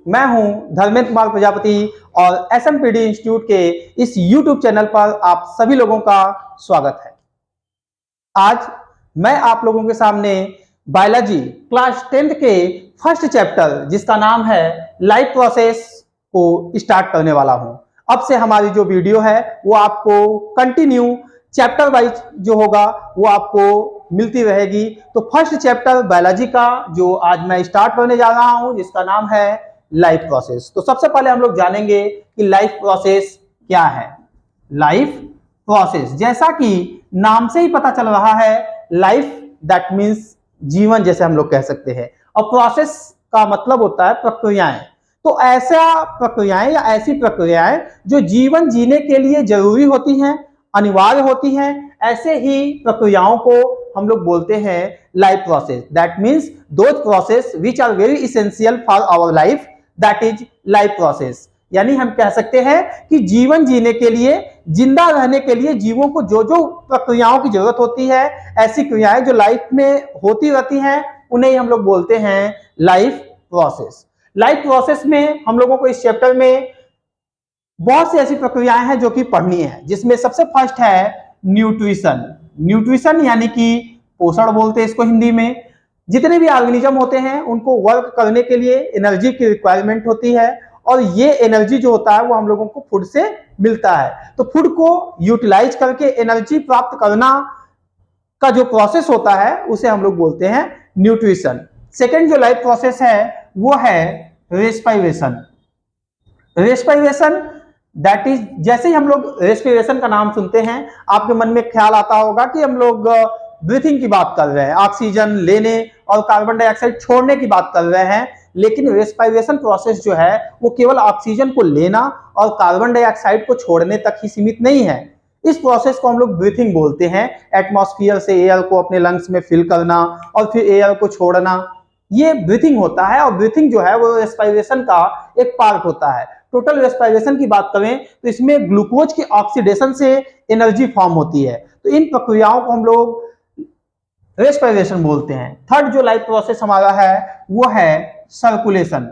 मैं हूं धर्मेंद्र कुमार प्रजापति और एसएमपीडी इंस्टीट्यूट के इस यूट्यूब चैनल पर आप सभी लोगों का स्वागत है। आज मैं आप लोगों के सामने बायोलॉजी क्लास 10th के फर्स्ट चैप्टर जिसका नाम है लाइफ प्रोसेस को स्टार्ट करने वाला हूं। अब से हमारी जो वीडियो है वो आपको कंटिन्यू चैप्टर वाइज जो होगा वो आपको मिलती रहेगी। तो फर्स्ट चैप्टर बायोलॉजी का जो आज मैं स्टार्ट करने जा रहा हूं जिसका नाम है लाइफ प्रोसेस। तो सबसे पहले हम लोग जानेंगे कि लाइफ प्रोसेस क्या है। लाइफ प्रोसेस जैसा कि नाम से ही पता चल रहा है, लाइफ दैट मीन्स जीवन जैसे हम लोग कह सकते हैं, और प्रोसेस का मतलब होता है प्रक्रियाएं। तो ऐसा प्रक्रियाएं या ऐसी प्रक्रियाएं जो जीवन जीने के लिए जरूरी होती हैं, अनिवार्य होती हैं, ऐसे ही प्रक्रियाओं को हम लोग बोलते हैं life process. That means those process which are very essential for our life, that is life process. यानी हम कह सकते हैं कि जीवन जीने के लिए, जिंदा रहने के लिए जीवों को जो जो प्रक्रियाओं की जरूरत होती है, ऐसी क्रियाएं जो लाइफ में होती रहती हैं, उन्हें हम लोग बोलते हैं लाइफ प्रोसेस। लाइफ प्रोसेस में हम लोगों को इस चैप्टर में बहुत सी ऐसी प्रक्रियाएं हैं जो कि पढ़नी है, जिसमें सबसे फर्स्ट है न्यूट्रिशन। न्यूट्रिशन यानी कि पोषण बोलते हैं इसको हिंदी में। जितने भी ऑर्गेनिज्म होते हैं उनको वर्क करने के लिए एनर्जी की रिक्वायरमेंट होती है, और ये एनर्जी जो होता है वो हम लोगों को फूड से मिलता है। तो फूड को यूटिलाइज करके एनर्जी प्राप्त करना का जो प्रोसेस होता है उसे हम लोग बोलते हैं न्यूट्रिशन। सेकेंड जो लाइफ प्रोसेस है वो है रेस्पिरेशन। रेस्पिरेशन दैट इज, जैसे ही हम लोग रेस्पिरेशन का नाम सुनते हैं आपके मन में ख्याल आता होगा कि हम लोग ब्रीथिंग की बात कर रहे हैं, ऑक्सीजन लेने और कार्बन डाइऑक्साइड छोड़ने की बात कर रहे हैं। लेकिन रेस्पिरेशन प्रोसेस जो है वो केवल ऑक्सीजन को लेना और कार्बन डाइऑक्साइड को छोड़ने तक ही सीमित नहीं है। इस प्रोसेस को हम लोग ब्रीथिंग बोलते हैं। एटमॉस्फेयर से एयर को अपने लंग्स में फिल करना और फिर एयर को छोड़ना, ये ब्रीथिंग होता है। और ब्रीथिंग जो है वो रेस्पिरेशन का एक पार्ट होता है। टोटल रेस्पिरेशन की बात करें तो इसमें ग्लूकोज की ऑक्सीडेशन से एनर्जी फॉर्म होती है। तो इन प्रक्रियाओं को हम लोग रेस्पिरेशन बोलते हैं। थर्ड जो लाइफ प्रोसेस हमारा है वो है सर्कुलेशन।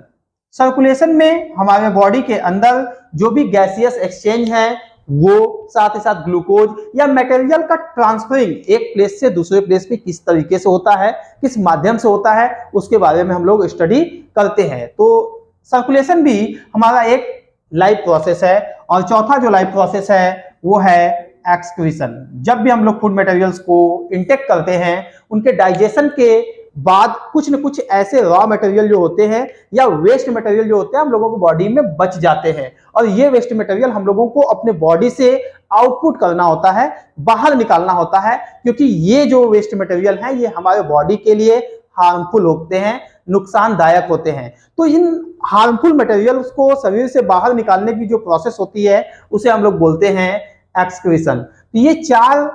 सर्कुलेशन में हमारे बॉडी के अंदर जो भी गैसियस एक्सचेंज है वो, साथ ही साथ ग्लूकोज या मटेरियल का ट्रांसफरिंग एक प्लेस से दूसरे प्लेस पे किस तरीके से होता है, किस माध्यम से होता है, उसके बारे में हम लोग स्टडी करते हैं। तो सर्कुलेशन भी हमारा एक लाइफ प्रोसेस है। और चौथा जो लाइफ प्रोसेस है वो है एक्सक्रीशन। जब भी हम लोग फूड मटेरियल्स को इंटेक करते हैं, उनके डाइजेशन के बाद कुछ न कुछ ऐसे रॉ मटेरियल जो होते हैं या वेस्ट मटेरियल जो होते हैं हम लोगों को बॉडी में बच जाते हैं, और ये वेस्ट मटेरियल हम लोगों को अपने बॉडी से आउटपुट करना होता है, बाहर निकालना होता है, क्योंकि ये जो वेस्ट मटेरियल है ये हमारे बॉडी के लिए हार्मफुल होते हैं, नुकसानदायक होते हैं। तो इन हार्मफुल मटेरियल्स को शरीर से बाहर निकालने की जो प्रोसेस होती है उसे हम लोग बोलते हैं एक्सक्रीशन। तो ये चार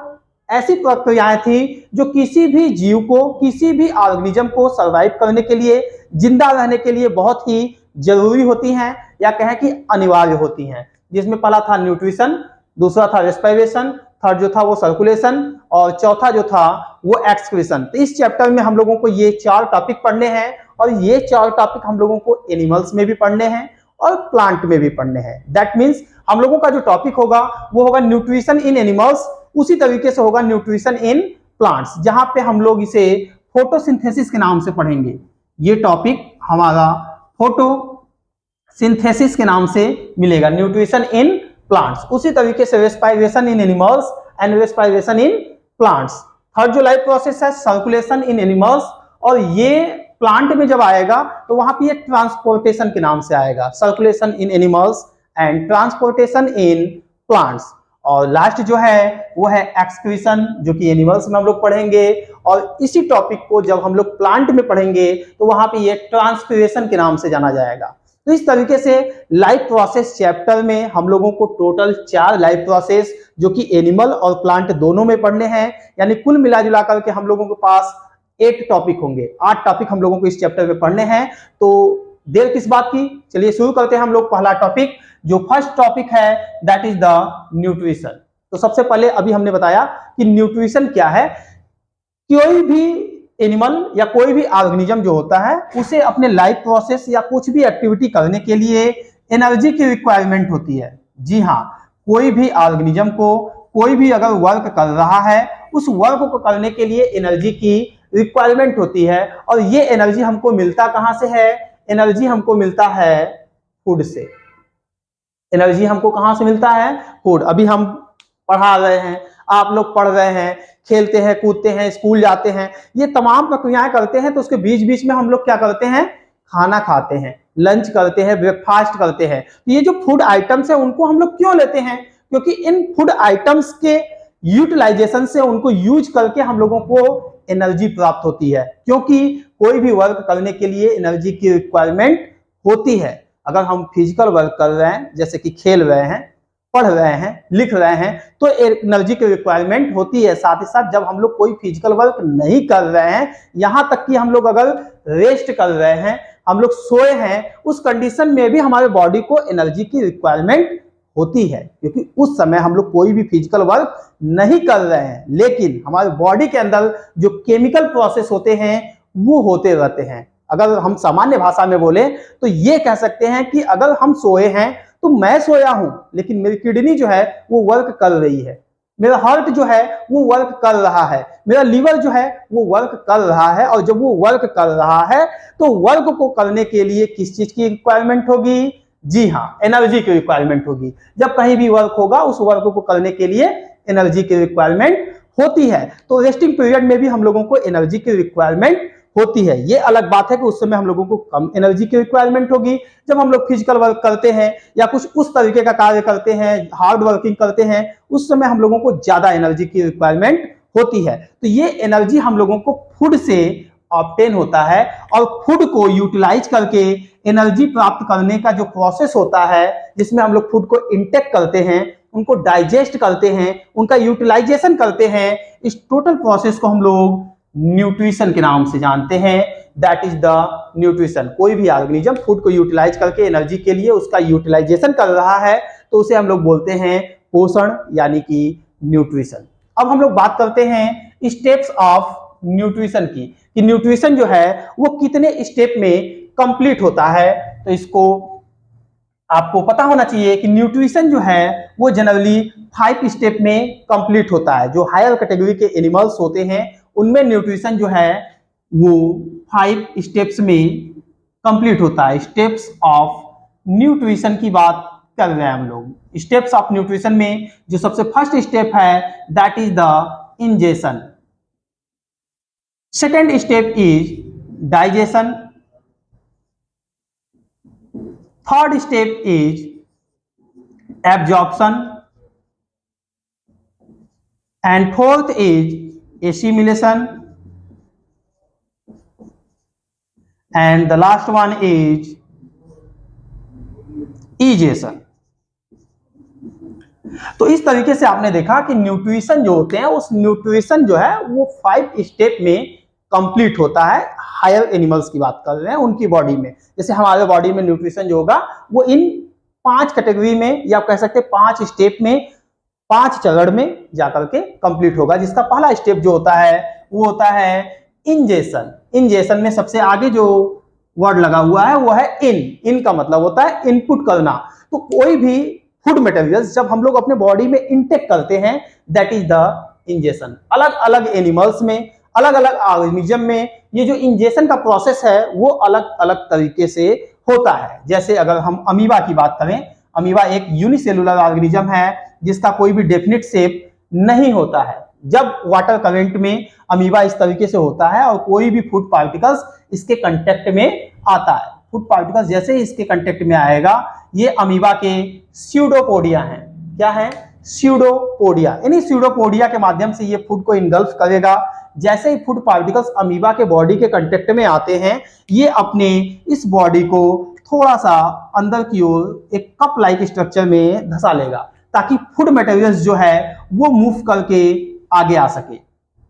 ऐसी प्रक्रियाएं थी जो किसी भी जीव को, किसी भी ऑर्गेनिज्म को सरवाइव करने के लिए, जिंदा रहने के लिए बहुत ही जरूरी होती हैं, या कहें कि अनिवार्य होती हैं। जिसमें पहला था न्यूट्रिशन, दूसरा था रेस्पिरेशन, थर्ड जो था वो सर्कुलेशन, और चौथा जो था वो एक्सक्रीशन। तो इस चैप्टर में हम लोगों को ये चार टॉपिक पढ़ने हैं, और ये चार टॉपिक हम लोगों को एनिमल्स में भी पढ़ने हैं और प्लांट में भी पढ़ने हैं। दैट मीन्स हम लोगों का जो टॉपिक होगा वो होगा न्यूट्रिशन इन एनिमल्स, उसी तरीके से होगा न्यूट्रिशन इन प्लांट्स, जहां पे हम लोग इसे फोटोसिंथेसिस के नाम से पढ़ेंगे। ये टॉपिक हमारा फोटोसिंथेसिस के नाम से मिलेगा, न्यूट्रिशन इन प्लांट्स। उसी तरीके से respiration in animals and respiration in plants. Third जो लाइफ प्रोसेस है सर्कुलेशन इन एनिमल्स, और ये प्लांट में जब आएगा तो वहां पे ये ट्रांसपोर्टेशन के नाम से आएगा, circulation in animals and transportation in plants. और लास्ट जो है वो है एक्सक्रीशन, जो कि एनिमल्स में हम लोग पढ़ेंगे, और इसी टॉपिक को जब हम लोग प्लांट में पढ़ेंगे तो वहां पे ये ट्रांसपिरेशन के नाम से जाना जाएगा। तो इस तरीके से लाइफ प्रोसेस चैप्टर में हम लोगों को टोटल 4 लाइफ प्रोसेस जो कि एनिमल और प्लांट दोनों में पढ़ने हैं, यानी कुल मिला जुला करके हम लोगों के पास 8 टॉपिक होंगे। 8 टॉपिक हम लोगों को इस चैप्टर में पढ़ने हैं। तो देर किस बात की, चलिए शुरू करते हैं हम लोग पहला टॉपिक। जो फर्स्ट टॉपिक है दैट इज द न्यूट्रिशन। तो सबसे पहले अभी हमने बताया कि न्यूट्रिशन क्या है। कोई भी एनिमल या कोई भी ऑर्गेनिज्म जो होता है उसे अपने लाइफ प्रोसेस या कुछ भी एक्टिविटी करने के लिए एनर्जी की रिक्वायरमेंट होती है। जी हाँ, कोई भी ऑर्गेनिज्म को कोई भी अगर वर्क कर रहा है उस वर्क को करने के लिए एनर्जी की रिक्वायरमेंट होती है। और ये एनर्जी हमको मिलता कहां से है? एनर्जी हमको मिलता है फूड से। एनर्जी हमको कहां से मिलता है? फूड। अभी हम पढ़ा रहे हैं, आप लोग पढ़ रहे हैं, खेलते हैं, कूदते हैं, स्कूल जाते हैं, ये तमाम प्रक्रियाएं करते हैं, तो उसके बीच बीच में हम लोग क्या करते हैं? खाना खाते हैं, लंच करते हैं, ब्रेकफास्ट करते हैं। तो ये जो फूड आइटम्स है उनको हम लोग क्यों लेते हैं? क्योंकि इन फूड आइटम्स के यूटिलाइजेशन से, उनको यूज करके हम लोगों को एनर्जी प्राप्त होती है। क्योंकि कोई भी वर्क करने के लिए एनर्जी की रिक्वायरमेंट होती है। अगर हम फिजिकल वर्क कर रहे हैं, जैसे कि खेल रहे हैं, पढ़ रहे हैं, लिख रहे हैं, तो एनर्जी की रिक्वायरमेंट होती है। साथ ही साथ जब हम लोग कोई फिजिकल वर्क नहीं कर रहे हैं, यहां तक कि हम लोग अगर रेस्ट कर रहे हैं, हम लोग सोए हैं, उस कंडीशन में भी हमारे बॉडी को एनर्जी की रिक्वायरमेंट होती है। क्योंकि उस समय हम लोग कोई भी फिजिकल वर्क नहीं कर रहे हैं, लेकिन हमारे बॉडी के अंदर जो केमिकल प्रोसेस होते हैं वो होते रहते हैं। अगर हम सामान्य भाषा में बोले तो ये कह सकते हैं कि अगर हम सोए हैं तो मैं सोया हूं, लेकिन मेरी किडनी जो है वो वर्क कर रही है, मेरा हार्ट जो है वो वर्क कर रहा है, मेरा लीवर जो है वो वर्क कर रहा है। और जब वो वर्क कर रहा है तो वर्क को करने के लिए किस चीज की रिक्वायरमेंट होगी? जी हाँ, एनर्जी की रिक्वायरमेंट होगी। जब कहीं भी वर्क होगा उस वर्क को करने के लिए एनर्जी की रिक्वायरमेंट होती है। तो रेस्टिंग पीरियड में भी हम लोगों को एनर्जी की रिक्वायरमेंट होती है। ये अलग बात है कि उस समय हम लोगों को कम एनर्जी की रिक्वायरमेंट होगी। जब हम लोग फिजिकल वर्क करते हैं या कुछ उस तरीके का कार्य करते हैं, हार्ड वर्किंग करते हैं, उस समय हम लोगों को ज्यादा एनर्जी की रिक्वायरमेंट होती है। तो ये एनर्जी हम लोगों को फूड से ऑब्टेन होता है। और फूड को यूटिलाइज करके एनर्जी प्राप्त करने का जो प्रोसेस होता है, जिसमें हम लोग फूड को इंटेक करते हैं, उनको डाइजेस्ट करते हैं, उनका यूटिलाइजेशन करते हैं, इस टोटल प्रोसेस को हम लोग न्यूट्रिशन के नाम से जानते हैं। That is the nutrition. कोई भी ऑर्गेनिज्म फूड को यूटिलाइज करके एनर्जी के लिए उसका यूटिलाइजेशन कर रहा है तो उसे हम लोग बोलते हैं पोषण, यानी कि न्यूट्रिशन। अब हम लोग बात करते हैं स्टेप्स ऑफ न्यूट्रिशन की, कि न्यूट्रिशन जो है वो कितने स्टेप में कंप्लीट होता है। तो इसको आपको पता होना चाहिए कि न्यूट्रिशन जो है वो जनरली 5 स्टेप में कंप्लीट होता है। जो हायर कैटेगरी के एनिमल्स होते हैं उनमें न्यूट्रिशन जो है वो 5 स्टेप्स में कंप्लीट होता है। स्टेप्स ऑफ न्यूट्रिशन की बात कर रहे हैं हम लोग। स्टेप्स ऑफ न्यूट्रिशन में जो सबसे फर्स्ट स्टेप है that is the ingestion. Second step is digestion. Third step is absorption and fourth is assimilation and the last one is egestion। तो इस तरीके से आपने देखा कि न्यूट्रिशन जो होते हैं, उस न्यूट्रिशन जो है वो 5 स्टेप में कंप्लीट होता है। हायर एनिमल्स की बात कर रहे हैं, उनकी बॉडी में। जैसे हमारे बॉडी में न्यूट्रिशन जो होगा वो इन 5 कैटेगरी में, या कह सकते हैं 5 स्टेप में, 5 चरण में जाकर के कंप्लीट होगा। जिसका पहला स्टेप जो होता है वो होता है इंजेशन। इंजेशन में सबसे आगे जो वर्ड लगा हुआ है वो है इन। इन का मतलब होता है इनपुट करना। तो कोई भी फूड मटेरियल्स जब हम लोग अपने बॉडी में इंटेक करते हैं, दैट इज द इंजेशन। अलग अलग एनिमल्स में, अलग अलग ऑर्गेनिज्म में ये जो इंजेशन का प्रोसेस है वो अलग अलग तरीके से होता है। जैसे अगर हम अमीबा की बात करें, अमीबा एक यूनिसेलुलर ऑर्गेनिज्म है जिसका कोई भी डेफिनेट शेप नहीं होता है। जब वाटर करंट में अमीबा इस तरीके से होता है और कोई भी फूड पार्टिकल्स इसके कांटेक्ट में आता है, फूड पार्टिकल्स जैसे ही इसके कांटेक्ट में आएगा, ये अमीबा के स्यूडोपोडिया हैं। क्या है? स्यूडोपोडिया। इन्हीं स्यूडोपोडिया के माध्यम से ये फूड को इंगल्फ करेगा। जैसे ही फूड पार्टिकल्स अमीबा के बॉडी के कांटेक्ट में आते हैं, ये अपने इस बॉडी को थोड़ा सा अंदर की ओर एक कप लाइक स्ट्रक्चर में धंसा लेगा, ताकि फूड मटेरियल्स जो है वो मूव करके आगे आ सके।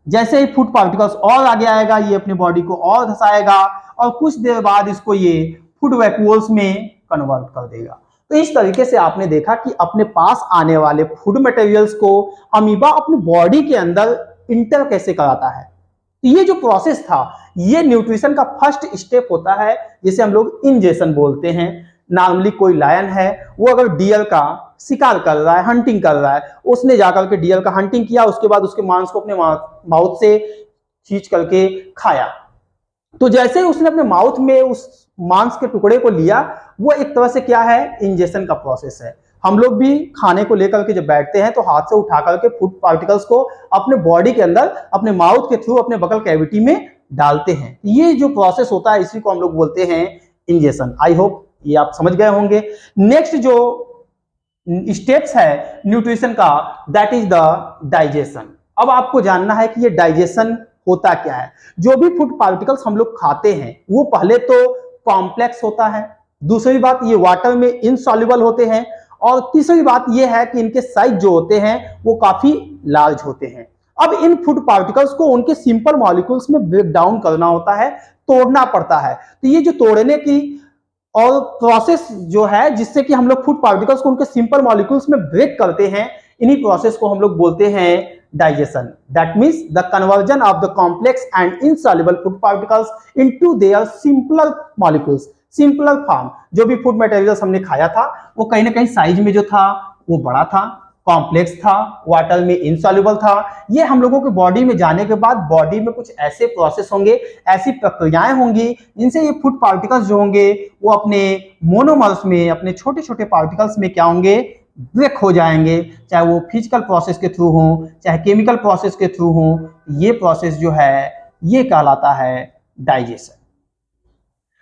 जैसे ही फूड पार्टिकल्स और आगे आएगा, ये अपने बॉडी को और धंसाएगा और कुछ देर बाद इसको ये फूड वैक्यूल्स में कन्वर्ट कर देगा। तो इस तरीके से आपने देखा कि अपने पास आने वाले फूड मटेरियल्स को अमीबा अपनी बॉडी के अंदर इंटर कैसे कराता है। तो ये जो प्रोसेस था, ये न्यूट्रिशन का फर्स्ट स्टेप होता है, जिसे हम लोग इंजेशन बोलते हैं। नॉर्मली कोई लायन है, वो अगर डियर का शिकार कर रहा है, हंटिंग कर रहा है, उसने जाकर के डियर का हंटिंग किया, उसके बाद उसके मांस को अपने माउथ से खींच करके खाया। तो जैसे ही उसने अपने माउथ में उस मांस के टुकड़े को लिया, वो एक तरह से क्या है, इंजेशन का प्रोसेस है। हम लोग भी खाने को लेकर के जब बैठते हैं तो हाथ से उठा करके फूड पार्टिकल्स को अपने बॉडी के अंदर, अपने माउथ के थ्रू, अपने बकल कैविटी में डालते हैं। ये जो प्रोसेस होता है, इसी को हम लोग बोलते हैं इंजेशन। आई होप ये आप समझ गए होंगे। नेक्स्ट जो स्टेप्स है न्यूट्रिशन का, दैट इज द डाइजेशन। अब आपको जानना है कि ये डाइजेशन होता क्या है। जो भी फूड पार्टिकल्स हम लोग खाते हैं, वो पहले तो कॉम्प्लेक्स होता है, दूसरी बात ये वाटर में इनसॉल्युबल होते हैं, और तीसरी बात ये है कि इनके साइज जो होते हैं वो काफी लार्ज होते हैं। अब इन फूड पार्टिकल्स को उनके सिंपल मॉलिक्यूल्स में ब्रेक डाउन करना होता है, तोड़ना पड़ता है। तो ये जो तोड़ने की और प्रोसेस जो है, जिससे कि हम लोग फूड पार्टिकल्स को उनके सिंपल मॉलिक्यूल्स में ब्रेक करते हैं, इन्हीं प्रोसेस को हम लोग बोलते हैं digestion. That means the conversion of the complex and insoluble food particles into their simpler molecules, simpler form. जो भी फूड मटेरियल्स हमने खाया था, वो कहीं ना कहीं साइज में जो था वो बड़ा था, कॉम्प्लेक्स था, वाटर में इनसॉल्युबल था। ये हम लोगों के बॉडी में जाने के बाद बॉडी में कुछ ऐसे प्रोसेस होंगे, ऐसी प्रक्रियाएं होंगी, जिनसे ये फूड पार्टिकल्स जो होंगे वो अपने मोनोमर्स में, अपने छोटे छोटे पार्टिकल्स में क्या होंगे, ब्रेक हो जाएंगे। चाहे वो फिजिकल प्रोसेस के थ्रू हो, चाहे केमिकल प्रोसेस के थ्रू हो, ये प्रोसेस जो है ये कहलाता है डाइजेशन।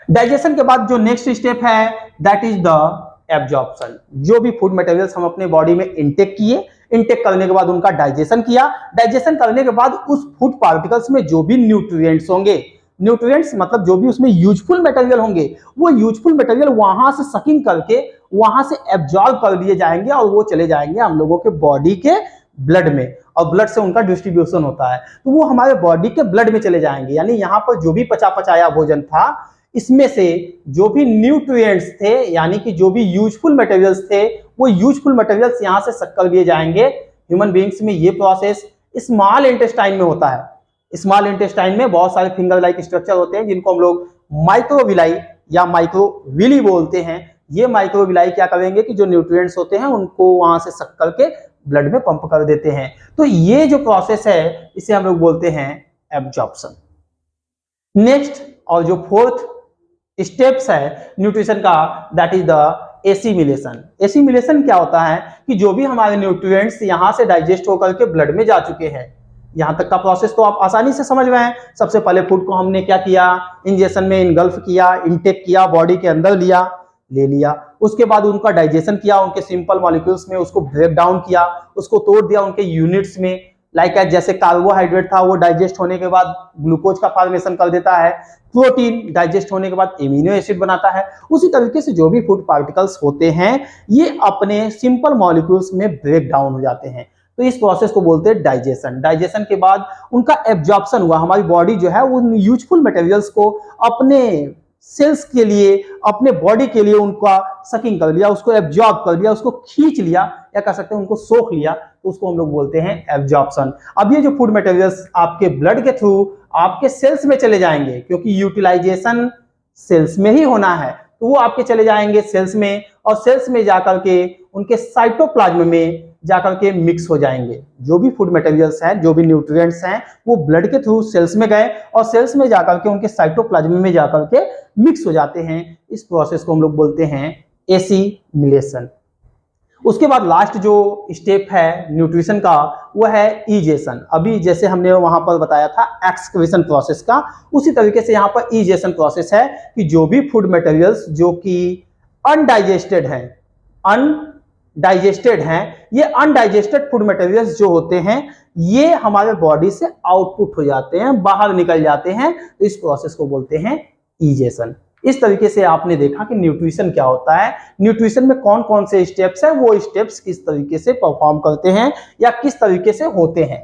डाइजेशन के बाद जो नेक्स्ट स्टेप है, दैट इज द एब्जॉर्प्शन। जो भी फूड मटेरियल्स हम अपने बॉडी में इंटेक किए, इंटेक करने के बाद उनका डाइजेशन किया, डाइजेशन करने के बाद उस फूड पार्टिकल्स में जो भी न्यूट्रिएंट्स होंगे, न्यूट्रिएंट्स मतलब जो भी उसमें यूजफुल मटेरियल होंगे, वो यूजफुल मटेरियल वहां से सकिंग करके वहां से एब्जॉर्ब कर लिए जाएंगे, और वो चले जाएंगे हम लोगों के बॉडी के ब्लड में, और ब्लड से उनका डिस्ट्रीब्यूशन होता है, तो वो हमारे बॉडी के ब्लड में चले जाएंगे। यानी यहाँ पर जो भी पचा पचाया भोजन था, इसमें से जो भी न्यूट्रिएंट्स थे, यानी कि जो भी यूजफुल मटेरियल्स थे, वो यूजफुल मटेरियल्स यहाँ से सक कर लिए जाएंगे। ह्यूमन बीइंग्स में ये प्रोसेस स्मॉल इंटेस्टाइन में होता है। स्मॉल इंटेस्टाइन में बहुत सारे फिंगर लाइक स्ट्रक्चर होते हैं, जिनको हम लोग माइक्रोविलाई या माइक्रोविली बोलते हैं। ये माइक्रोविलाई क्या करेंगे कि जो न्यूट्रिएंट्स होते हैं उनको वहां से सक करके ब्लड में पंप कर देते हैं। तो ये जो प्रोसेस है, इसे हम लोग बोलते हैं एब्जॉर्प्शन। नेक्स्ट और जो फोर्थ स्टेप्स है न्यूट्रिशन का, that is the assimilation. Assimilation क्या होता है कि जो भी हमारे न्यूट्रिएंट्स यहां से डाइजेस्ट होकर के ब्लड में जा चुके हैं, यहां तक का प्रोसेस तो आप आसानी से समझ रहे हैं। सबसे पहले फूड को हमने क्या किया, इंजेशन में इनगल्फ किया, इंटेक किया, बॉडी के अंदर ले लिया। उसके बाद उनका डाइजेशन किया, उनके सिंपल मॉलिक्यूल्स में उसको ब्रेक डाउन किया, उसको तोड़ दिया उनके यूनिट्स में। लाइक जैसे कार्बोहाइड्रेट था, वो डाइजेस्ट होने के बाद ग्लूकोज का फॉर्मेशन कर देता है। प्रोटीन डाइजेस्ट होने के बाद एमिनो एसिड बनाता है। उसी तरीके से जो भी फूड पार्टिकल्स होते हैं, ये अपने सिंपल मॉलिक्यूल्स में ब्रेक डाउन हो जाते हैं। तो इस प्रोसेस को बोलते हैं डाइजेशन। डाइजेशन के बाद उनका एब्जॉर्प्शन हुआ, हमारी बॉडी जो है उन यूजफुल मटेरियल्स को अपने सेल्स के लिए, अपने बॉडी के लिए उनका सकिंग कर लिया, उसको एब्जॉर्ब कर लिया, उसको खींच लिया, या कह सकते हैं उनको सोख लिया, तो उसको हम लोग बोलते हैं एब्जॉर्प्शन। अब ये जो फूड मटेरियल्स आपके ब्लड के थ्रू आपके सेल्स में चले जाएंगे, क्योंकि यूटिलाइजेशन सेल्स में ही होना है, तो वो आपके चले जाएंगे सेल्स में, और सेल्स में जाकर के उनके साइटोप्लाज्म में जाकर के मिक्स हो जाएंगे। जो भी फूड मटेरियल्स हैं, जो भी न्यूट्रिएंट्स हैं, वो ब्लड के थ्रू सेल्स में गए, और सेल्स में जाकर के उनके साइटोप्लाज्म में जाकर के मिक्स हो जाते हैं। इस प्रोसेस को हम लोग बोलते हैं एसिमिलेशन। उसके बाद लास्ट जो स्टेप है न्यूट्रिशन का, वो है ईजेशन। अभी जैसे हमने वहां पर बताया था एक्सक्रीशन प्रोसेस का, उसी तरीके से यहाँ पर ईजेशन प्रोसेस है कि जो भी फूड मटेरियल्स जो कि अनडाइजेस्टेड हैं, ये अनडाइजेस्टेड फूड मटेरियल्स जो होते हैं, ये हमारे बॉडी से आउटपुट हो जाते हैं, बाहर निकल जाते हैं। तो इस प्रोसेस को बोलते हैं ईजेशन। इस तरीके से आपने देखा कि न्यूट्रिशन क्या होता है, न्यूट्रिशन में कौन कौन से स्टेप्स हैं, वो स्टेप्स किस तरीके से परफॉर्म करते हैं या किस तरीके से होते हैं।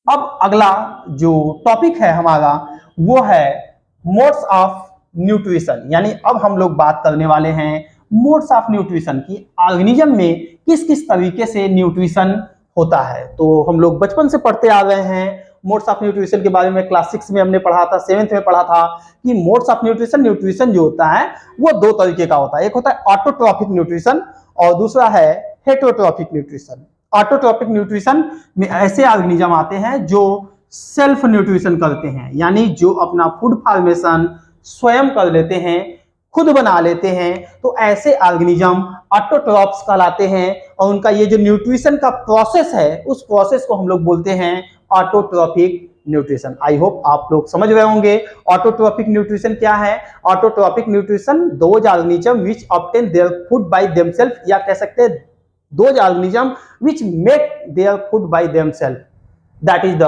अब अगला जो टॉपिक है हमारा, वो है मोड्स ऑफ न्यूट्रिशन। यानी अब हम लोग बात करने वाले हैं मोड्स ऑफ न्यूट्रिशन की, ऑर्गेनिज्म में किस किस तरीके से न्यूट्रिशन होता है। तो हम लोग बचपन से पढ़ते आ रहे हैं मोड्स ऑफ न्यूट्रिशन के बारे में क्लास 6 में हमने पढ़ा था, 7th में पढ़ा था कि मोड्स ऑफ न्यूट्रिशन, न्यूट्रिशन जो होता है वो दो तरीके का होता है। एक होता है ऑटोट्रॉफिक न्यूट्रिशन और दूसरा है हेटरोट्रॉफिक न्यूट्रिशन। ऑटोट्रॉफिक न्यूट्रिशन में ऐसे ऑर्गेनिज्म आते हैं जो सेल्फ न्यूट्रिशन करते हैं, यानी जो अपना फूड फॉर्मेशन स्वयं कर लेते हैं, खुद बना लेते हैं, तो ऐसे ऑर्गेनिज्म ऑटोट्रॉफ्स कहलाते हैं। और उनका ये जो न्यूट्रिशन का प्रोसेस है, उस प्रोसेस को हम लोग बोलते हैं ऑटोट्रॉफिक न्यूट्रिशन। आई होप आप लोग समझ गए होंगे ऑटोट्रॉफिक न्यूट्रिशन क्या है। Autotrophic nutrition those organism which obtain their food by themselves, या कह सकते हैं those organism which make their food by themselves, that is the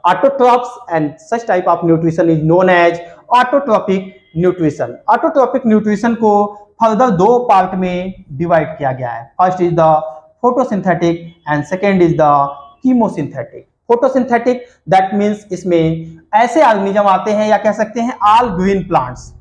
autotrophs, and such type of nutrition is known as autotrophic nutrition. Autotrophic nutrition को further दो part में divide किया गया है। First is the photosynthetic and second is the chemosynthetic. Photosynthetic that means इसमें ऐसे organism आते हैं, या कह सकते हैं ऑल ग्रीन प्लांट्स।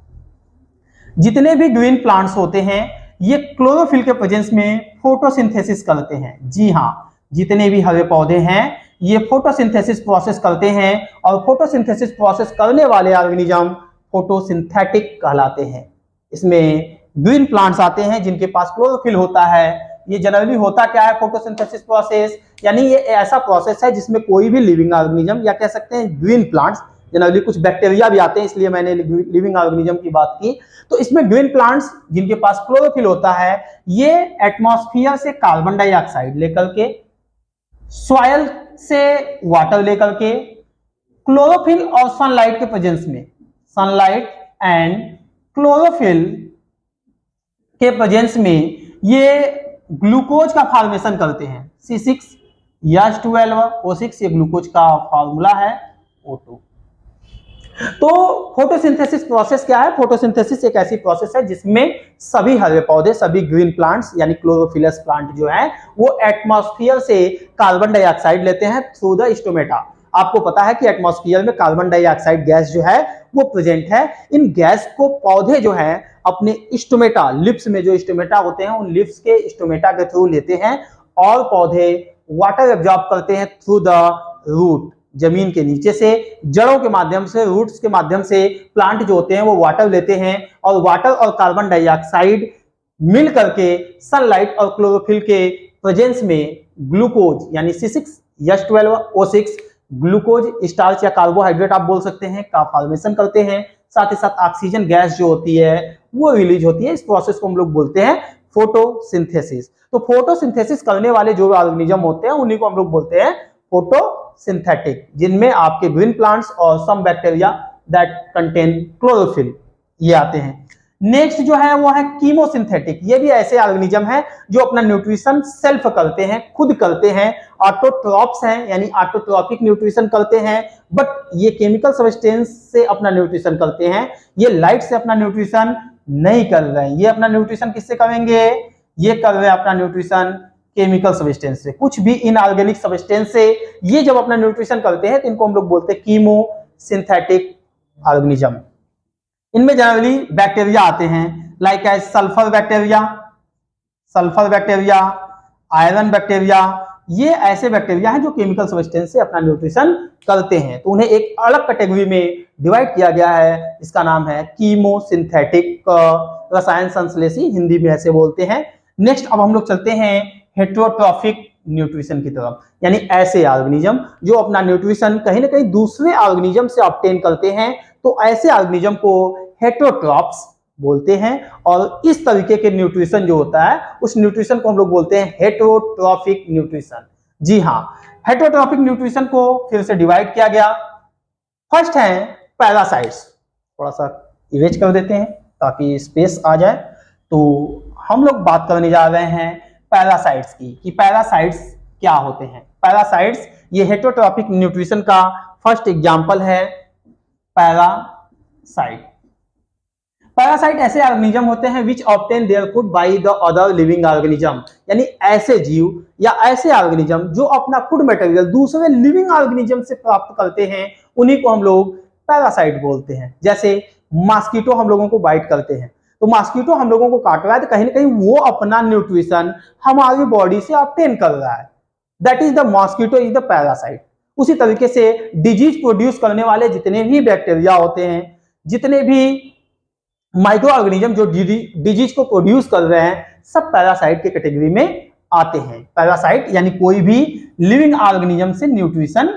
जितने भी ग्रीन प्लांट्स होते हैं ये क्लोरोफिल के प्रेजेंस में फोटोसिंथेसिस करते हैं। जी हाँ, जितने भी हरे पौधे हैं ये फोटोसिंथेसिस प्रोसेस करते हैं, और फोटोसिंथेसिस प्रोसेस करने वाले ऑर्गेनिज्म फोटोसिंथेटिक कहलाते हैं। इसमें ग्रीन प्लांट्स आते हैं जिनके पास क्लोरोफिल होता है। ये जनरली होता क्या है फोटोसिंथेसिस प्रोसेस, यानी ये ऐसा प्रोसेस है जिसमें कोई भी लिविंग ऑर्गेनिज्म, या कह सकते हैं ग्रीन प्लांट्स, जनरली कुछ बैक्टीरिया भी आते हैं इसलिए मैंने लिविंग ऑर्गेनिज्म की बात की। तो इसमें ग्रीन प्लांट्स जिनके पास क्लोरोफिल होता है, ये एटमॉस्फेयर से कार्बन डाइऑक्साइड लेकर के, सॉइल से वाटर लेकर के, क्लोरोफिल और सनलाइट के प्रेजेंस में, सनलाइट एंड क्लोरोफिल के प्रेजेंस में ये ग्लूकोज का फॉर्मेशन करते हैं। C6H12O6 ये ग्लूकोज का फॉर्मूला है O2। तो फोटोसिंथेसिस प्रोसेस क्या है? फोटोसिंथेसिस एक ऐसी प्रोसेस है जिसमें सभी हरे पौधे, सभी ग्रीन प्लांट्स यानी क्लोरोफिलस प्लांट जो है वो एटमॉस्फेयर से कार्बन डाइऑक्साइड लेते हैं थ्रू द स्टोमेटा। आपको पता है कि एटमॉस्फेयर में कार्बन डाइऑक्साइड गैस जो है वो प्रेजेंट है। इन गैस को पौधे जो है अपने स्टोमेटा, लिप्स में जो स्टोमेटा होते हैं उन लिप्स के स्टोमेटा के थ्रू लेते हैं, और पौधे वाटर एब्जॉर्ब करते हैं थ्रू द रूट, जमीन के नीचे से, जड़ों के माध्यम से, रूट्स के माध्यम से प्लांट जो होते हैं वो वाटर लेते हैं, और वाटर और कार्बन डाइऑक्साइड मिल करके सनलाइट और क्लोरोफिल के प्रेजेंस में ग्लूकोज यानी C6H12O6 ग्लूकोज, स्टार्च या कार्बोहाइड्रेट आप बोल सकते हैं, का फॉर्मेशन करते हैं। साथ ही साथ ऑक्सीजन गैस जो होती है वो रिलीज होती है। इस प्रोसेस को हम लोग बोलते हैं फोटोसिंथेसिस। तो फोटोसिंथेसिस करने वाले जो ऑर्गेनिज्म होते हैं उन्हीं को हम लोग बोलते हैं फोटोसिंथेटिक, जिनमें आपके ग्रीन प्लांट्स और some bacteria that contain chlorophyll ये आते हैं। नेक्स्ट जो है वो है कीमोसिंथेटिक। ये भी ऐसे ऑर्गेनिज्म है जो अपना न्यूट्रिशन सेल्फ करते हैं, खुद करते हैं, ऑटोट्रॉफ्स हैं यानी ऑटोट्रॉफिक न्यूट्रिशन करते हैं, बट ये केमिकल सब्सटेंस से अपना न्यूट्रिशन करते हैं। ये लाइट से अपना न्यूट्रिशन नहीं कर रहे हैं। ये अपना न्यूट्रिशन किससे करेंगे? ये कर रहे हैं अपना न्यूट्रिशन केमिकल सब्सटेंस से, कुछ भी इनऑर्गेनिक सब्सटेंस से ये जब अपना न्यूट्रिशन करते हैं तो इनको हम लोग बोलते हैं कीमोसिंथेटिक ऑर्गेनिज्म। इनमें जनरली बैक्टीरिया आते हैं, like as sulphur bacteria, iron bacteria. ये ऐसे बैक्टीरिया हैं जो केमिकल सब्सटेंस से अपना न्यूट्रिशन करते हैं, तो उन्हें एक अलग कैटेगरी में डिवाइड किया गया है। इसका नाम है कीमोसिंथेटिक, रसायन संश्लेषी हिंदी में ऐसे बोलते हैं। नेक्स्ट अब हम लोग चलते हैं हेटरोट्रॉफिक न्यूट्रिशन की तरफ, यानी ऐसे ऑर्गेनिज्म जो अपना न्यूट्रिशन कहीं ना कहीं दूसरे ऑर्गेनिज्म से ऑब्टेन करते हैं, तो ऐसे ऑर्गेनिज्म को हेटरोट्रॉफ्स बोलते हैं। और इस तरीके के न्यूट्रिशन जो होता है उस न्यूट्रिशन को हम लोग बोलते हैं हेटरोट्रॉफिक न्यूट्रिशन। जी हाँ, हेटरोट्रॉफिक न्यूट्रिशन को फिर से डिवाइड किया गया। फर्स्ट है पैरासाइट्स, थोड़ा सा इरेज कर देते हैं ताकि स्पेस आ जाए। तो हम लोग बात करने जा रहे हैं पैरासाइट्स की, कि पैरासाइट्स क्या होते हैं। पैरासाइट्स ये हेटरोट्रॉफिक न्यूट्रिशन का फर्स्ट एग्जांपल है। पैरासाइट ऐसे ऑर्गेनिज्म होते हैं which obtain their food by the other living organism, यानी ऐसे जीव या ऐसे ऑर्गेनिज्म जो अपना फूड मटेरियल दूसरे लिविंग ऑर्गेनिज्म से प्राप्त करते हैं, उन्हीं को हम लोग पैरासाइट बोलते हैं। जैसे मॉस्किटो हम लोगों को बाइट करते हैं, तो मॉस्किटो हम लोगों को काट रहा है तो कहीं ना कहीं वो अपना न्यूट्रिशन हमारी बॉडी से ऑब्टेन कर रहा है, that is the mosquito is the parasite. उसी तरीके से डिजीज प्रोड्यूस करने वाले जितने भी बैक्टीरिया होते हैं, जितने भी माइक्रो ऑर्गेनिज्म जो डिजीज को प्रोड्यूस कर रहे हैं, सब पैरासाइट के कैटेगरी में आते हैं। पैरासाइट यानी कोई भी लिविंग ऑर्गेनिज्म से न्यूट्रिशन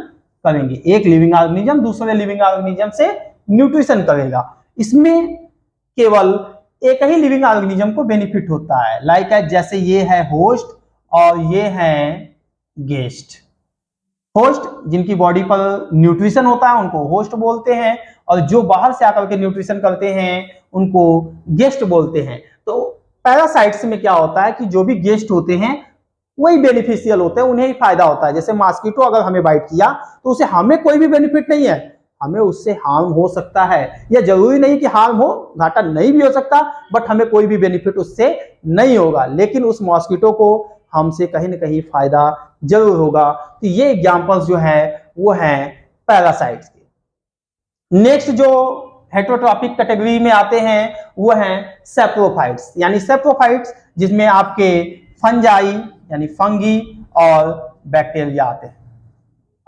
करेंगे। एक लिविंग ऑर्गेनिज्म दूसरे लिविंग ऑर्गेनिज्म से न्यूट्रिशन करेगा। इसमें केवल एक ही लिविंग ऑर्गेनिज्म को बेनिफिट होता है। लाइक जैसे ये है होस्ट और ये है गेस्ट। होस्ट जिनकी बॉडी पर न्यूट्रिशन होता है उनको होस्ट बोलते हैं, और जो बाहर से आकर के न्यूट्रिशन करते हैं उनको गेस्ट बोलते हैं। तो पैरासाइट्स में क्या होता है कि जो भी गेस्ट होते हैं वही बेनिफिशियल होते हैं, उन्हें ही फायदा होता है। जैसे मॉस्किटो अगर हमें बाइट किया तो उसे हमें कोई भी बेनिफिट नहीं है, हमें उससे हार्म हो सकता है, या जरूरी नहीं कि हार्म हो, घाटा नहीं भी हो सकता, बट हमें कोई भी बेनिफिट उससे नहीं होगा। लेकिन उस मॉस्किटो को हमसे कहीं ना कहीं फायदा जरूर होगा। तो ये एग्जांपल्स जो है वो है पैरासाइट्स के। नेक्स्ट जो हेटेरोट्रॉपिक कैटेगरी में आते हैं वो हैं सैप्रोफाइट्स, यानी सैप्रोफाइट्स जिसमें आपके फंजाई यानी फंगी और बैक्टीरिया आते हैं।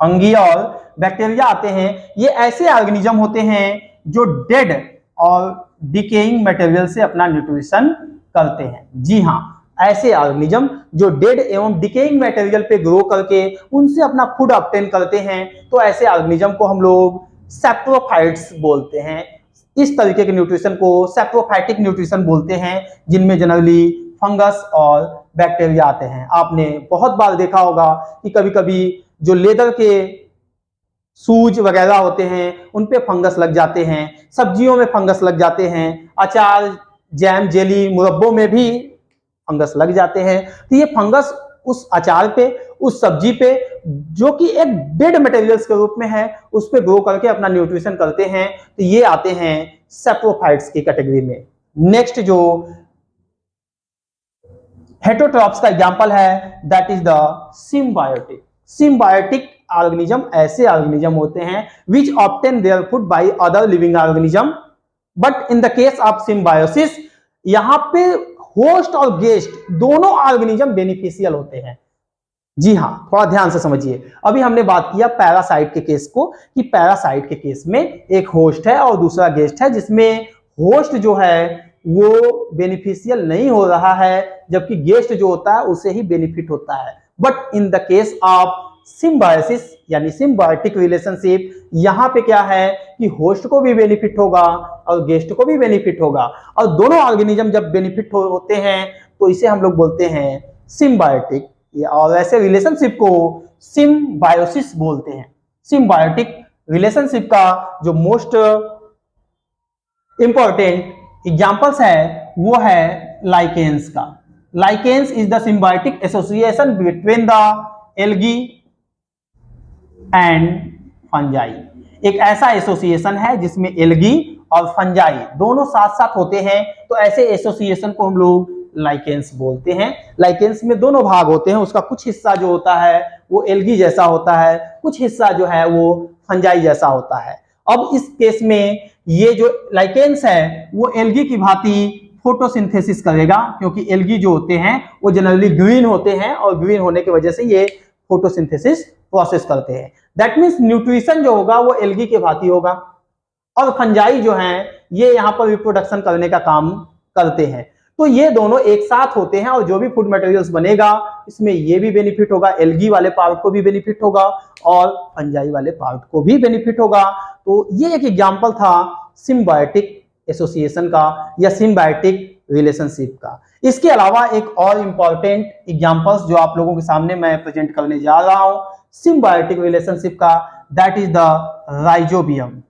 फंगी और बैक्टीरिया आते हैं। ये ऐसे ऑर्गेनिज्म होते हैं जो डेड और डिकेइंग मटेरियल से अपना न्यूट्रिशन करते हैं। जी हाँ, ऐसे ऑर्गेनिज्म जो डेड एवं डिकेइंग मटेरियल पे ग्रो करके उनसे अपना फूड ऑब्टेन करते हैं, तो ऐसे ऑर्गेनिज्म को हम लोग सैप्रोफाइट्स बोलते हैं। इस तरीके के न्यूट्रिशन को सैप्रोफाइटिक न्यूट्रिशन बोलते हैं, जिनमें जनरली फंगस और बैक्टीरिया आते हैं। आपने बहुत बार देखा होगा कि कभी कभी जो लेदर के सूज वगैरह होते हैं उन पे फंगस लग जाते हैं, सब्जियों में फंगस लग जाते हैं, अचार, जैम, जेली, मुरब्बों में भी फंगस लग जाते हैं। तो ये फंगस उस अचार पे, उस सब्जी पे जो कि एक डेड मटेरियल्स के रूप में है, उस पे ग्रो करके अपना न्यूट्रिशन करते हैं। तो ये आते हैं सैप्रोफाइट्स की कैटेगरी में। नेक्स्ट जो हेटेरोट्रॉप्स का एग्जांपल है that is the symbiotic. Symbiotic organism ऐसे ऑर्गेनिज्म होते हैं which obtain their food by other living organism, but in the case of symbiosis यहां पे होस्ट और गेस्ट दोनों ऑर्गेनिज्म बेनिफिशियल होते हैं। जी हाँ, थोड़ा ध्यान से समझिए। अभी हमने बात किया पैरासाइट के केस को, कि पैरासाइट के केस में एक होस्ट है और दूसरा गेस्ट है, जिसमें होस्ट जो है वो बेनिफिशियल नहीं हो रहा है, जबकि गेस्ट जो होता है उसे ही बेनिफिट होता है। But in the case of symbiosis यानी सिम्बायोटिक रिलेशनशिप, यहां पे क्या है कि होस्ट को भी बेनिफिट होगा और गेस्ट को भी बेनिफिट होगा, और दोनों ऑर्गेनिज्म जब बेनिफिट होते हैं तो इसे हम लोग बोलते हैं सिम्बायोटिक, और ऐसे रिलेशनशिप को सिम्बायोसिस बोलते हैं। सिम्बायोटिक रिलेशनशिप का जो मोस्ट इंपॉर्टेंट एग्जांपल्स है वो है लाइकेंस का। Lichens is the symbiotic association between the algae and fungi. एक ऐसा एसोसिएशन है जिसमें एल्गी और फंजाई दोनों साथ साथ होते हैं, तो ऐसे एसोसिएशन को हम लोग लाइकेंस बोलते हैं। लाइकेंस में दोनों भाग होते हैं, उसका कुछ हिस्सा जो होता है वो एल्गी जैसा होता है, कुछ हिस्सा जो है वो फंजाई जैसा होता है। अब इस केस में ये जो लाइकेंस है वो एल्गी की भांति फोटोसिंथेसिस करेगा, क्योंकि एल्गी जो होते हैं वो जनरली ग्रीन होते हैं और ग्रीन होने की वजह से ये फोटोसिंथेसिस प्रोसेस करते हैं। दैट मीन्स न्यूट्रिशन जो होगा वो एल्गी के भांति होगा, और फंजाई जो हैं ये यहाँ पर रिप्रोडक्शन करने का काम करते हैं। तो ये दोनों एक साथ होते हैं और जो भी फूड मटेरियल्स बनेगा इसमें ये भी बेनिफिट होगा, एल्गी वाले पार्ट को भी बेनिफिट होगा और फंजाई वाले पार्ट को भी बेनिफिट होगा। तो ये एक एग्जांपल था सिम्बायोटिक एसोसिएशन का या सिम्बायोटिक रिलेशनशिप का। इसके अलावा एक और इंपॉर्टेंट एग्जांपल्स जो आप लोगों के सामने मैं प्रेजेंट करने जा रहा हूं सिम्बायोटिक रिलेशनशिप का, that is the rhizobium.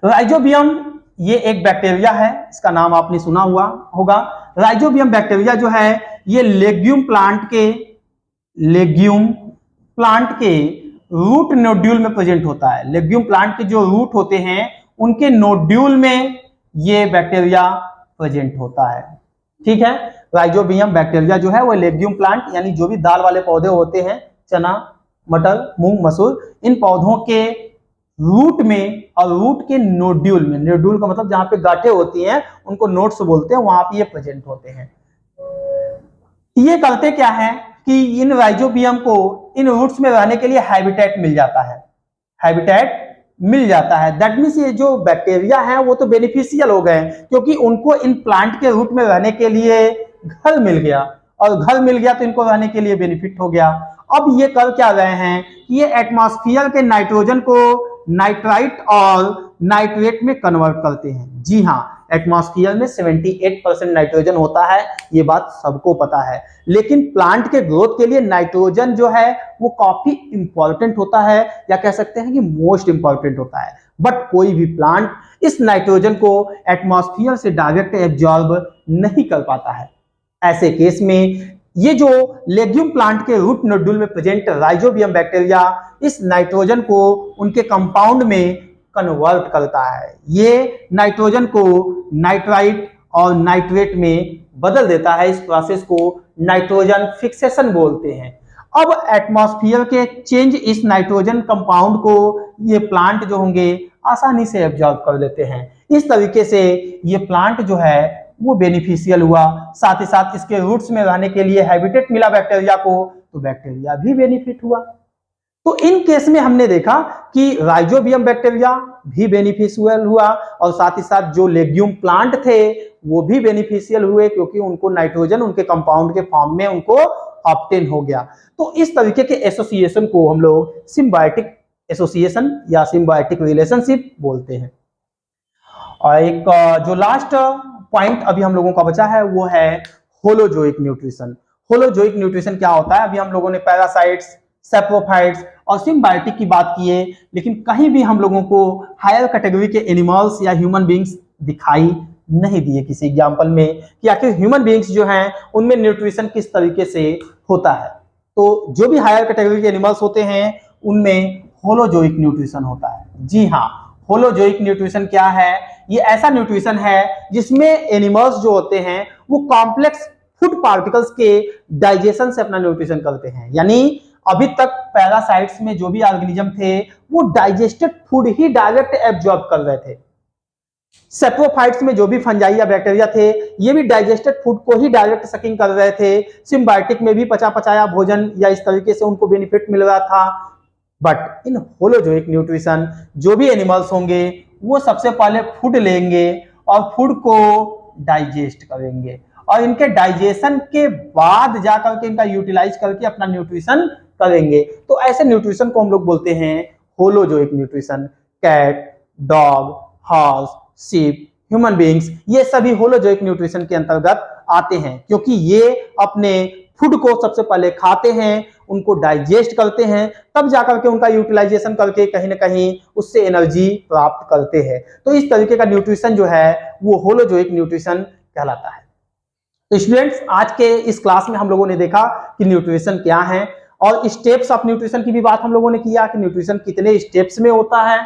Rhizobium ये एक बैक्टीरिया है, इसका नाम आपने सुना हुआ होगा। राइजोबियम बैक्टीरिया जो है ये लेग्यूम प्लांट के रूट नोड्यूल में प्रेजेंट होता है। लेग्यूम प्लांट के जो रूट होते हैं उनके नोड्यूल में ये बैक्टीरिया प्रेजेंट होता है। ठीक है, राइजोबियम बैक्टीरिया जो है वो लेग्यूम प्लांट यानी जो भी दाल वाले पौधे होते हैं, चना, मटर, मूंग, मसूर, इन पौधों के रूट में और रूट के नोड्यूल में, नोड्यूल का मतलब जहां पे गांठें होती हैं उनको नोड्स बोलते हैं, वहां पे ये प्रेजेंट होते हैं। ये करते क्या है कि इन राइजोबियम को इन रूट्स में रहने के लिए हैबिटेट मिल जाता है, हैबिटेट मिल जाता है। दैट मीन्स ये जो बैक्टीरिया हैं वो तो बेनिफिशियल हो गए क्योंकि उनको इन प्लांट के रूट में रहने के लिए घर मिल गया, और घर मिल गया तो इनको रहने के लिए बेनिफिट हो गया। अब ये कर क्या रहे हैं कि ये एटमॉस्फेयर के नाइट्रोजन को नाइट्राइट और नाइट्रेट में कन्वर्ट करते हैं। जी हाँ, एटमॉस्फेयर में 78% नाइट्रोजन होता है, ये बात सबको पता है, लेकिन प्लांट के ग्रोथ के लिए नाइट्रोजन जो है वो काफी इंपॉर्टेंट होता है, या कह सकते हैं कि मोस्ट इंपॉर्टेंट होता है। बट कोई भी प्लांट इस नाइट्रोजन को एटमॉस्फेयर से डायरेक्ट एब्जॉर्ब नहीं कर पाता है। ऐसे केस में ये जो लेग्यूम प्लांट के रूट नोड्यूल में प्रेजेंट राइजोबियम बैक्टीरिया इस नाइट्रोजन को उनके कंपाउंड में कन्वर्ट करता है। ये नाइट्रोजन को नाइट्राइट और नाइट्रेट में बदल देता है। इस प्रोसेस को नाइट्रोजन फिक्सेशन बोलते हैं। अब एटमॉस्फेयर के चेंज इस नाइट्रोजन कंपाउंड को ये प्लांट जो होंगे आसानी से एब्जॉर्ब कर लेते हैं। इस तरीके से ये प्लांट जो है वो बेनिफिशियल हुआ, साथ ही साथ इसके रूट्स में रहने के लिए हैबिटेट मिला बैक्टीरिया को, तो बैक्टीरिया भी बेनिफिट हुआ। तो इन केस में हमने देखा कि राइजोबियम बैक्टीरिया भी बेनिफिशियल हुआ, और साथ ही साथ जो लेग्यूम प्लांट थे वो भी बेनिफिशियल हुए क्योंकि उनको नाइट्रोजन उनके कंपाउंड के फॉर्म में उनको ऑब्टेन हो गया। तो इस तरीके के एसोसिएशन को हम लोग सिम्बायोटिक एसोसिएशन या सिम्बायोटिक रिलेशनशिप बोलते हैं। और एक जो लास्ट पॉइंट अभी हम लोगों का बचा है वो है होलोजोइक न्यूट्रिशन। होलोजोइक न्यूट्रिशन क्या होता है? अभी हम लोगों ने पैरासाइट्स, सैप्रोफाइट्स और सिम्बायोटिक की बात की है, लेकिन कहीं भी हम लोगों को हायर कैटेगरी के एनिमल्स या ह्यूमन बींग्स दिखाई नहीं दिए किसी एग्जाम्पल में कि आखिर ह्यूमन बींग्स जो हैं उनमें न्यूट्रिशन किस तरीके से होता है। तो जो भी हायर कैटेगरी के एनिमल्स होते हैं उनमें होलोजोइक न्यूट्रिशन होता है। जी हाँ, होलोजोइक न्यूट्रिशन क्या है? ये ऐसा न्यूट्रिशन है जिसमें एनिमल्स जो होते हैं वो कॉम्प्लेक्स फूड पार्टिकल्स के डाइजेशन से अपना न्यूट्रिशन करते हैं। यानी अभी तक पैरासाइट्स में जो भी ऑर्गेनिज्म थे वो डाइजेस्टेड फूड ही डायरेक्ट एब्जॉर्ब कर रहे थे। सेप्रोफाइट्स में जो भी फंजाई या बैक्टीरिया थे ये भी डाइजेस्टेड फूड को ही डायरेक्ट सकिंग कर रहे थे। सिम्बायोटिक में भी पचा पचाया भोजन या इस तरीके से उनको बेनिफिट मिल रहा था। बट इन होलोजोइक न्यूट्रिशन जो भी एनिमल्स होंगे वो सबसे पहले फूड लेंगे और फूड को डाइजेस्ट करेंगे, और इनके डाइजेशन के बाद जाकर के इनका यूटिलाइज करके अपना न्यूट्रिशन करेंगे। तो ऐसे न्यूट्रिशन को हम लोग बोलते हैं holozoic nutrition. Cat, dog, horse, sheep, human beings ये सभी होलोजोइक न्यूट्रिशन के अंतर्गत आते हैं क्योंकि ये अपने फूड को सबसे पहले खाते हैं, उनको डाइजेस्ट करते हैं, तब जाकर के उनका यूटिलाइजेशन करके कहीं ना कहीं उससे एनर्जी प्राप्त करते हैं। तो इस तरीके का न्यूट्रिशन जो है वो होलोजोइक न्यूट्रिशन कहलाता है। तो स्टूडेंट्स, आज के इस क्लास में हम लोगों ने देखा कि न्यूट्रिशन क्या है, और स्टेप्स ऑफ न्यूट्रिशन की भी बात हम लोगों ने किया कि न्यूट्रिशन कितने स्टेप्स में होता है।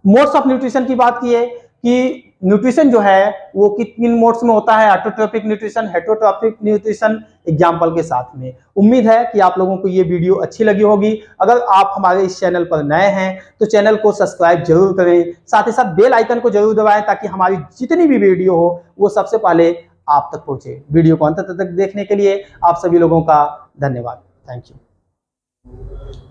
मोड्स ऑफ न्यूट्रिशन की बात की है कि न्यूट्रिशन जो है वो किन मोड्स में होता है, autotrophic nutrition, heterotrophic nutrition, example के साथ में। उम्मीद है कि आप लोगों को ये वीडियो अच्छी लगी होगी। अगर आप हमारे इस चैनल पर नए हैं तो चैनल को सब्सक्राइब जरूर करें, साथ ही साथ बेल आइकन को जरूर दबाएं ताकि हमारी जितनी भी वीडियो हो वो सबसे पहले आप तक पहुंचे। वीडियो को अंत तक देखने के लिए आप सभी लोगों का धन्यवाद। Thank you.